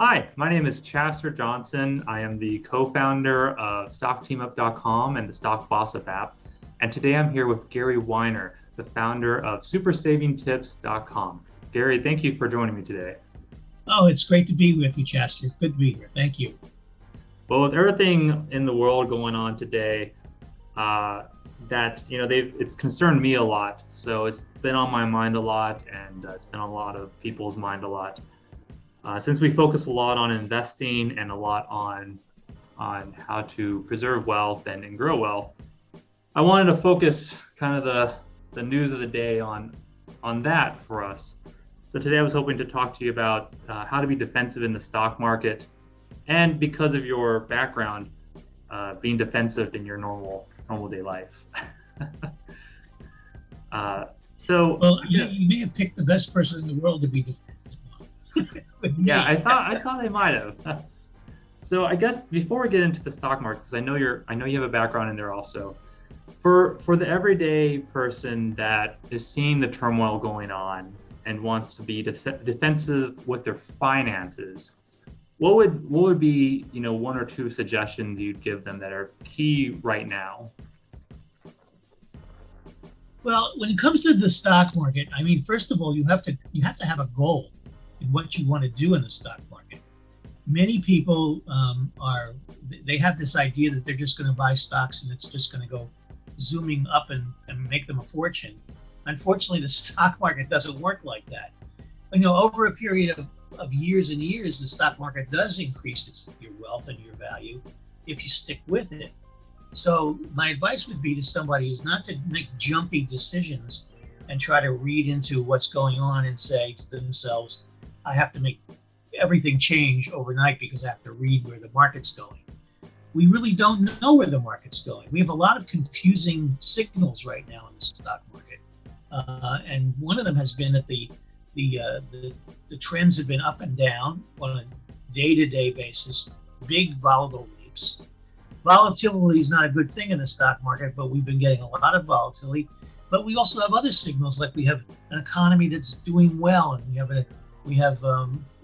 Hi, my name is Chasser Johnson. I am the co-founder of StockTeamUp.com and the Stock Boss app. And today I'm here with Gary Weiner, the founder of SupersavingTips.com. Gary, thank you for joining me today. Oh, it's great to be with you, Chester. Good to be here. Thank you. Well, with everything in the world going on today, uh, it's concerned me a lot. So it's been on my mind a lot, and it's been on a lot of people's mind a lot. Since we focus a lot on investing and a lot on how to preserve wealth and grow wealth, I wanted to focus kind of the news of the day on that for us. So today I was hoping to talk to you about how to be defensive in the stock market, and because of your background, being defensive in your normal day life. uh, so Well, you, yeah, you may have picked the best person in the world to be defensive with yeah, me. I thought I might have. So I guess before we get into the stock market, because I know you have a background in there also. For the everyday person that is seeing the turmoil going on and wants to be defensive with their finances, what would be one or two suggestions you'd give them that are key right now? Well, when it comes to the stock market, I mean, first of all, you have to have a goal in what you want to do in the stock market. Many people they have this idea that they're just going to buy stocks and it's just going to go zooming up and make them a fortune. Unfortunately, the stock market doesn't work like that. Over a period of years and years, the stock market does increase your wealth and your value if you stick with it. So my advice would be to somebody is not to make jumpy decisions and try to read into what's going on and say to themselves, I have to make everything change overnight because I have to read where the market's going. We really don't know where the market's going. We have a lot of confusing signals right now in the stock market. And one of them has been that the trends have been up and down on a day-to-day basis, big volatile leaps. Volatility is not a good thing in the stock market, but we've been getting a lot of volatility. But we also have other signals, like we have an economy that's doing well, and we have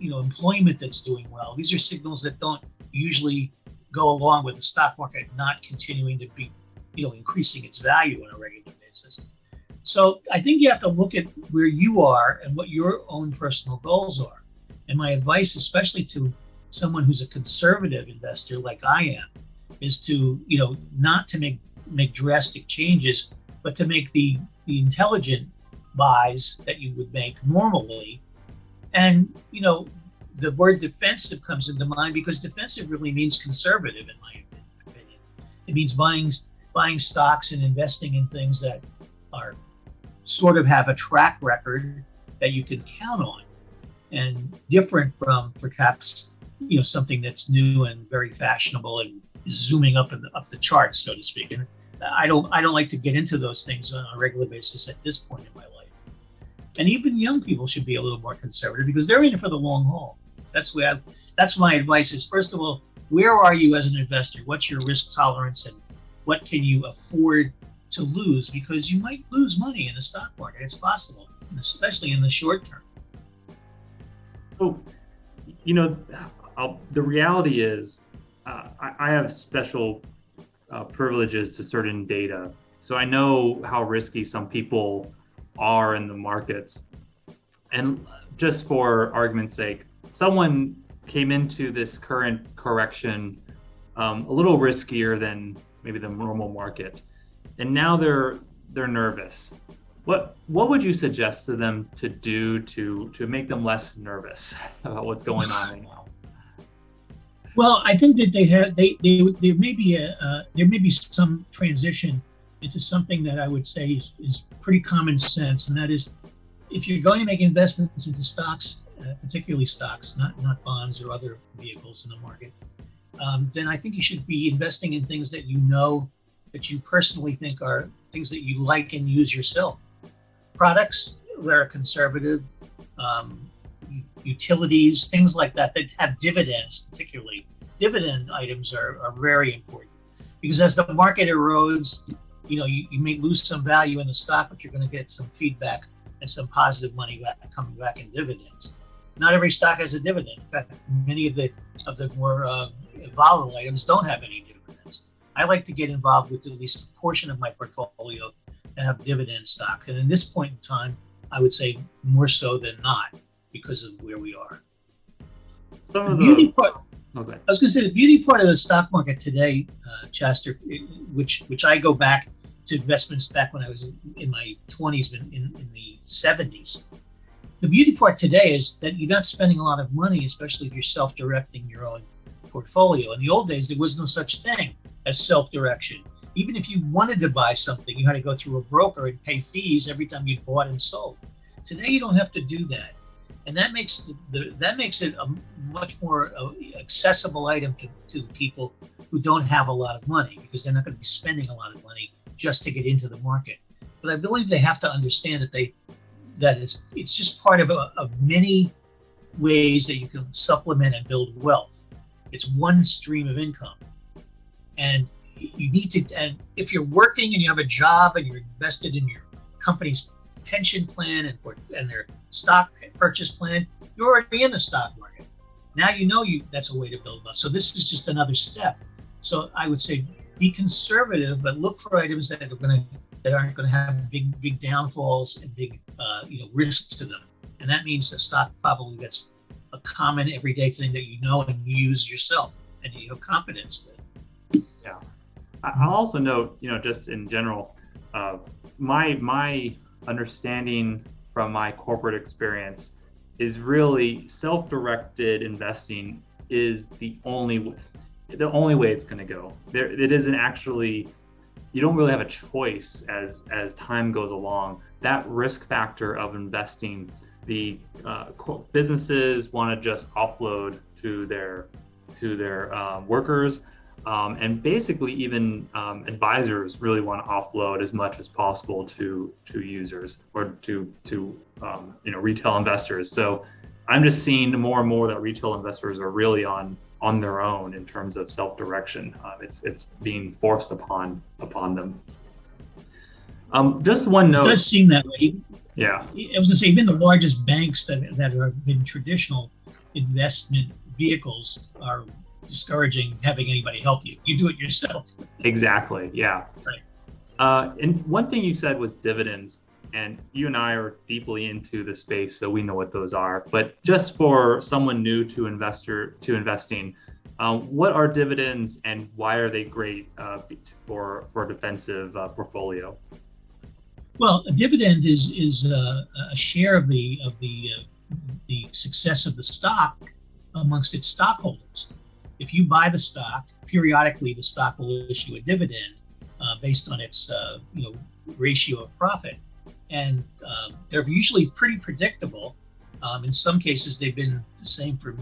employment that's doing well. These are signals that don't usually go along with the stock market not continuing to be, increasing its value on a regular basis. So I think you have to look at where you are and what your own personal goals are. And my advice, especially to someone who's a conservative investor like I am, is to, not to make drastic changes, but to make the intelligent buys that you would make normally. And, the word defensive comes into mind because defensive really means conservative, in my opinion. It means buying stocks and investing in things that are sort of have a track record that you can count on, and different from perhaps something that's new and very fashionable and zooming up the charts, so to speak. And I don't like to get into those things on a regular basis at this point in my life. And even young people should be a little more conservative because they're in it for the long haul. That's my advice is, first of all, where are you as an investor? What's your risk tolerance and what can you afford to lose? Because you might lose money in the stock market. It's possible, especially in the short term. So, you know, the reality is, I have special privileges to certain data. So I know how risky some people are in the markets. And just for argument's sake, someone came into this current correction a little riskier than maybe the normal market, and now they're nervous. What would you suggest to them to do to make them less nervous about what's going on right now? Well, I think that there may be some transition into something that I would say is pretty common sense, and that is if you're going to make investments into stocks, particularly stocks, not bonds or other vehicles in the market, then I think you should be investing in things that that you personally think are things that you like and use yourself. Products that are conservative, um, utilities, things like that have dividends, particularly. Dividend items are very important because as the market erodes, you may lose some value in the stock, but you're going to get some feedback and some positive money coming back in dividends. not every stock has a dividend. In fact, many of the more volatile items don't have any dividends. I like to get involved with at least a portion of my portfolio that have dividend stocks. And in this point in time, I would say more so than not because of where we are. Some The of beauty the part, okay. I was going to say the beauty part of the stock market today, Chester, which I go back to investments back when I was in my 20s, in the 70s. The beauty part today is that you're not spending a lot of money, especially if you're self-directing your own portfolio. In the old days, there was no such thing as self-direction. Even if you wanted to buy something, you had to go through a broker and pay fees every time you bought and sold. Today, you don't have to do that. And that makes it a much more accessible item to people who don't have a lot of money, because they're not going to be spending a lot of money just to get into the market. But I believe they have to understand that it's just part of many ways that you can supplement and build wealth. It's one stream of income, and you need to. And if you're working and you have a job and you're invested in your company's pension plan and their stock purchase plan, you're already in the stock market. Now that's a way to build wealth. So this is just another step. So I would say be conservative, but look for items that aren't going to have big downfalls and big risks to them. And that means a stock probably that's a common everyday thing that you know and you use yourself and you have confidence with. Yeah. I'll also note, just in general, my understanding from my corporate experience is really self-directed investing is the only way it's going to go. It isn't actually, you don't really have a choice as time goes along. That risk factor of investing, the businesses want to just offload to their workers, and basically even advisors really want to offload as much as possible to users or to retail investors. So I'm just seeing more and more that retail investors are really on their own in terms of self-direction. It's being forced upon them. Just one note. It does seem that way. Yeah. I was going to say, even the largest banks that have been traditional investment vehicles are discouraging having anybody help you. You do it yourself. Exactly. Yeah. Right. And one thing you said was dividends, and you and I are deeply into the space, so we know what those are. But just for someone new to investing, what are dividends and why are they great for a defensive portfolio? Well, a dividend is a share of the success of the stock amongst its stockholders. If you buy the stock, periodically the stock will issue a dividend based on its ratio of profit, and they're usually pretty predictable. In some cases, they've been the same for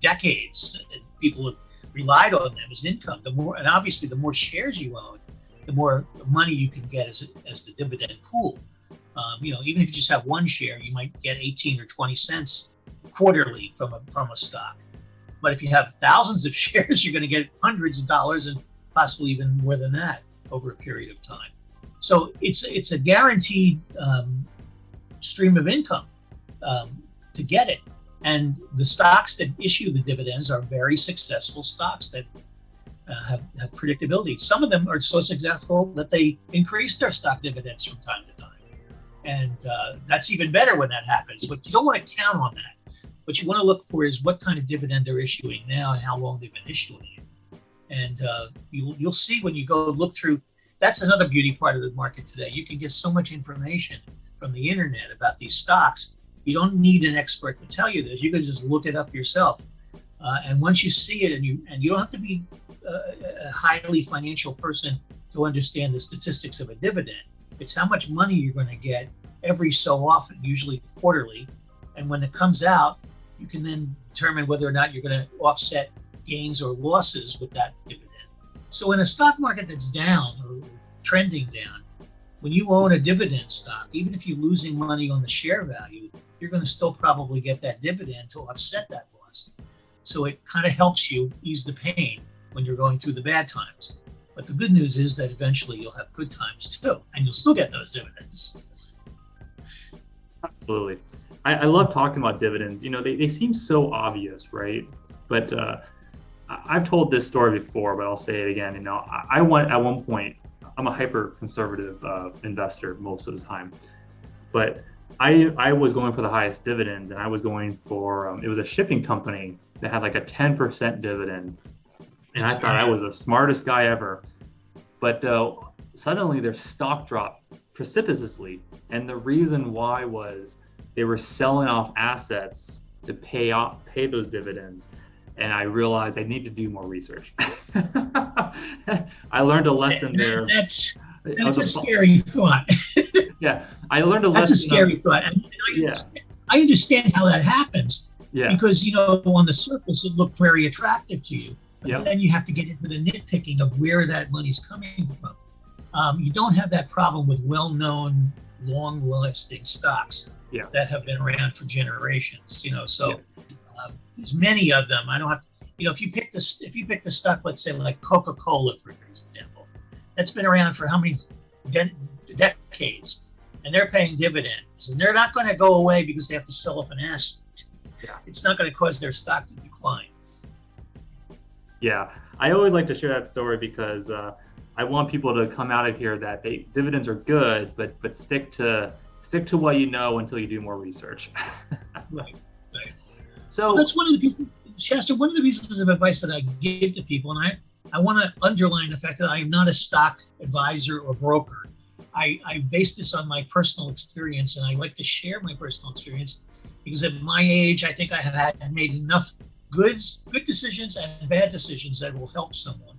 decades. People have relied on them as income. And obviously, the more shares you own, the more money you can get as the dividend pool. Even if you just have one share, you might get 18 or 20 cents quarterly from a stock. But if you have thousands of shares, you're going to get hundreds of dollars and possibly even more than that over a period of time. So it's a guaranteed stream of income to get it. And the stocks that issue the dividends are very successful stocks that have predictability. Some of them are so successful that they increase their stock dividends from time to time. And that's even better when that happens. But you don't want to count on that. What you want to look for is what kind of dividend they're issuing now and how long they've been issuing it. And you'll see when you go look through. That's another beauty part of the market today. You can get so much information from the internet about these stocks. You don't need an expert to tell you this. You can just look it up yourself. And once you see it, and you don't have to be a highly financial person to understand the statistics of a dividend. It's how much money you're going to get every so often, usually quarterly. And when it comes out, you can then determine whether or not you're going to offset gains or losses with that dividend. So in a stock market that's down or trending down, when you own a dividend stock, even if you're losing money on the share value, you're going to still probably get that dividend to offset that loss. So it kind of helps you ease the pain when you're going through the bad times. But the good news is that eventually you'll have good times too, and you'll still get those dividends. Absolutely. I love talking about dividends. You know, they seem so obvious, right? But I've told this story before, but I'll say it again. You know, I went at one point. I'm a hyper conservative investor most of the time, but I was going for the highest dividends, and I was going for it was a shipping company that had like a 10% dividend, and I thought I was the smartest guy ever. But suddenly their stock dropped precipitously, and the reason why was they were selling off assets to pay those dividends. And I realized I need to do more research. I learned a lesson there. That's a scary thought. Yeah, I learned a lesson. That's a scary thought. And I understand how that happens. Yeah. Because, you know, on the surface, it looked very attractive to you. But Yep. then you have to get into the nitpicking of where that money's coming from. You don't have that problem with well-known, long-lasting stocks that have been around for generations. You know, so there's many of them. I don't have, you know, if you pick the stock, let's say like Coca-Cola, for example, that's been around for how many decades, and they're paying dividends, and they're not going to go away because they have to sell off an asset. It's not going to cause their stock to decline. Yeah, I always like to share that story because I want people to come out of here that dividends are good, but stick to what you know until you do more research. Right. So that's one of the pieces, Shasta. One of the pieces of advice that I give to people, and I want to underline the fact that I am not a stock advisor or broker. I base this on my personal experience, and I like to share my personal experience because at my age, I think I have made enough good decisions and bad decisions that will help someone.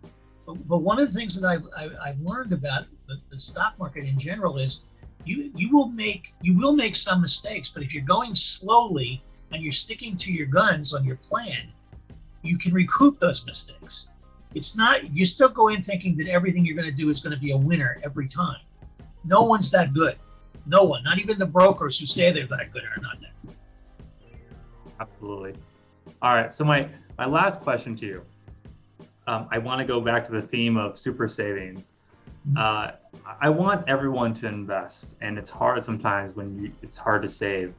But one of the things that I've learned about the stock market in general is you will make some mistakes, but if you're going slowly and you're sticking to your guns on your plan, you can recoup those mistakes. It's not, you still go in thinking that everything you're going to do is going to be a winner every time. No one's that good. No one, not even the brokers who say they're that good are not that good. Absolutely. All right. So my last question to you, I want to go back to the theme of super savings. I want everyone to invest, and it's hard sometimes when it's hard to save.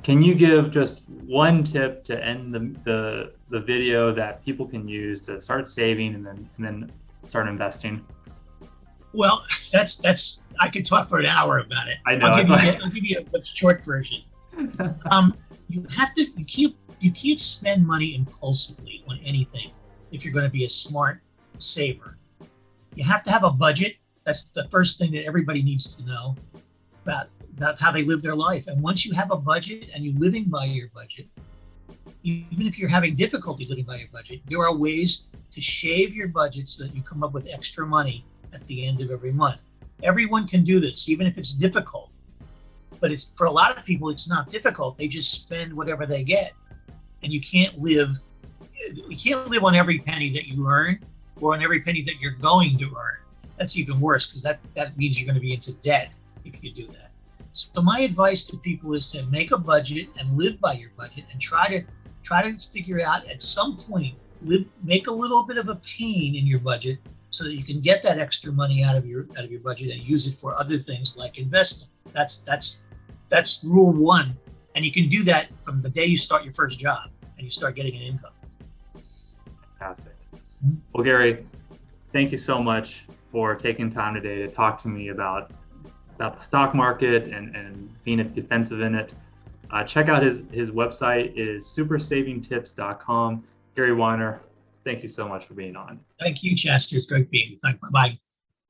Can you give just one tip to end the video that people can use to start saving and then start investing? Well, that's I could talk for an hour about it. I know. I'll give you a short version. You can't spend money impulsively on anything if you're going to be a smart saver. You have to have a budget. That's the first thing that everybody needs to know about how they live their life. And once you have a budget and you're living by your budget, even if you're having difficulty living by your budget, there are ways to shave your budget so that you come up with extra money at the end of every month. Everyone can do this, even if it's difficult. But it's, for a lot of people, it's not difficult. They just spend whatever they get. And you can't live on every penny that you earn or on every penny that you're going to earn. That's even worse, because that means you're going to be into debt if you do that. So my advice to people is to make a budget and live by your budget, and try to figure out at some point, make a little bit of a pain in your budget so that you can get that extra money out of your budget and use it for other things like investing. That's rule one. And you can do that from the day you start your first job and you start getting an income. Fantastic. Well, Gary, thank you so much for taking time today to talk to me about the stock market and being defensive in it. Check out his website. It is supersavingtips.com. Gary Weiner, thank you so much for being on. Thank you, Chester. It's great being with you. Bye-bye.